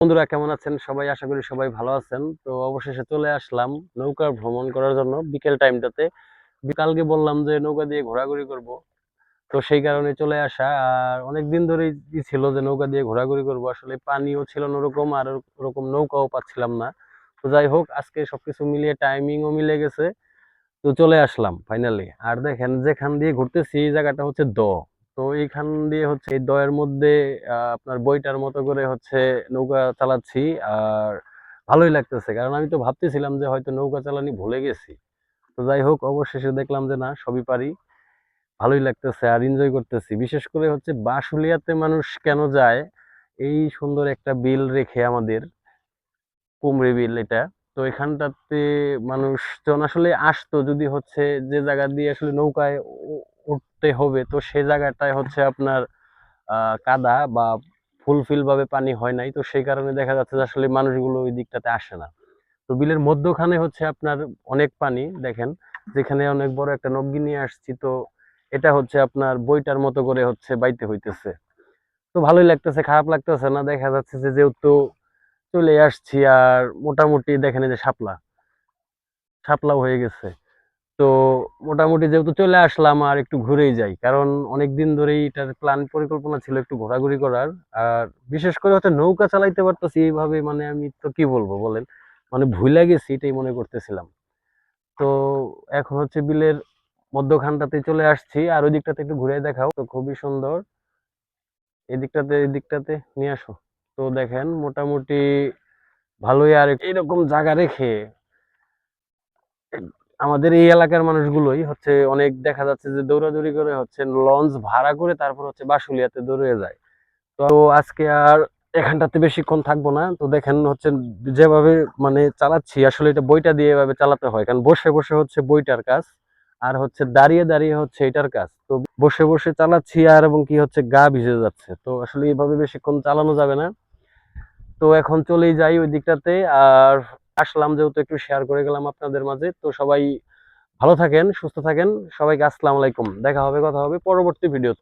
বন্ধুরা কেমন আছেন সবাই? আশা করি সবাই ভালো আছেন। তো অবশেষে চলে আসলাম নৌকা ভ্রমণ করার জন্য বিকেল টাইমটাতে। কালকে বললাম যে নৌকা দিয়ে ঘোরাঘুরি করব। তো সেই কারণে চলে আসা। আর অনেকদিন ধরেই ছিল যে নৌকা দিয়ে ঘোরাঘুরি করব। আসলে পানিও ছিল না ওরকম, আর ওরকম নৌকাও পাচ্ছিলাম না। তো যাই হোক, আজকে সবকিছু মিলিয়ে টাইমিংও মিলে গেছে। তো চলে আসলাম ফাইনালি। আর দেখেন যেখান দিয়ে ঘুরতেছি এই জায়গাটা হচ্ছে তো এইখান দিয়ে হচ্ছে এই এর মধ্যে আপনার বইটার মতো করে হচ্ছে নৌকা চালাচ্ছি। আর ভালোই লাগতেছে, কারণ আমি তো ভাবতেছিলাম যে হয়তো নৌকা চালানি ভুলে গেছি। তো যাই হোক, অবশেষে দেখলাম যে না, সবই পারি। ভালোই লাগতেছে আর এনজয় করতেছি। বিশেষ করে হচ্ছে বাঁশুলিয়াতে মানুষ কেন যায়, এই সুন্দর একটা বিল রেখে আমাদের, কুমড়ি বিল এটা। তো এখানটাতে মানুষজন আসলে আসতো যদি হচ্ছে যে জায়গা দিয়ে আসলে নৌকায় উঠতে হবে, তো সে জায়গাটায় হচ্ছে আপনার কাদা বা ফুলফিল ভাবে পানি হয় নাই। তো সেই কারণে দেখা যাচ্ছে যে আসলে মানুষগুলো ওই দিকটাতে আসে না। তো বিলের মধ্যখানে হচ্ছে আপনার অনেক পানি দেখেন, যেখানে অনেক বড় একটা নগ্গি নিয়ে আসছি। তো এটা হচ্ছে আপনার বইটার মতো করে হচ্ছে বাইতে হইতেছে। তো ভালোই লাগতেছে, খারাপ লাগতেছে না। দেখা যাচ্ছে যে যেহেতু চলে আসছি, আর মোটামুটি দেখেন এই যে শাপলাও হয়ে গেছে। তো মোটামুটি যেহেতু চলে আসলাম, আর একটু ঘুরেই যাই, কারণ অনেকদিন ধরেই এটার প্ল্যান পরিকল্পনা ছিল একটু ঘোরাঘুরি করার। আর বিশেষ করে হচ্ছে নৌকা চালাইতে পারতেছি এইভাবে, মানে আমি তো কি বলবো বলেন, মানে ভুলে গেছি এটাই মনে করতেছিলাম। তো এখন হচ্ছে বিলের মধ্যখানটাতে চলে আসছি, আর ওই দিকটাতে একটু ঘুরে দেখাও। তো খুবই সুন্দর, এই দিকটাতে নিয়ে আসো। তো দেখেন মোটামুটি ভালোই। আর এরকম জায়গা রেখে আমাদের এই এলাকার মানুষগুলোই হচ্ছে অনেক দেখা যাচ্ছে যে দৌড়াদৌড়ি করে হচ্ছে লঞ্চ ভাড়া করে তারপর হচ্ছে বাসুলিয়াতে দৌড়ে যায়। তো আজকে আর এখানটাতে বেশিক্ষণ থাকবো না। তো দেখেন হচ্ছে যেভাবে মানে চালাচ্ছি, আসলে এটা বইটা দিয়ে এভাবে চালাতে হয়, কারণ বসে বসে হচ্ছে বইটার কাজ, আর হচ্ছে দাঁড়িয়ে দাঁড়িয়ে হচ্ছে এটার কাজ। তো বসে বসে চালাচ্ছি, আর এবং কি হচ্ছে গা ভিজে যাচ্ছে। তো আসলে এইভাবে বেশিক্ষণ চালানো যাবে না। তো এখন চলেই যাই ওই দিকটাতে। আর আসলাম যেহেতু, একটু শেয়ার করে গেলাম আপনাদের মাঝে। তো সবাই ভালো থাকেন, সুস্থ থাকেন। সবাইকে আসসালামু আলাইকুম। দেখা হবে, কথা হবে পরবর্তী ভিডিওতে।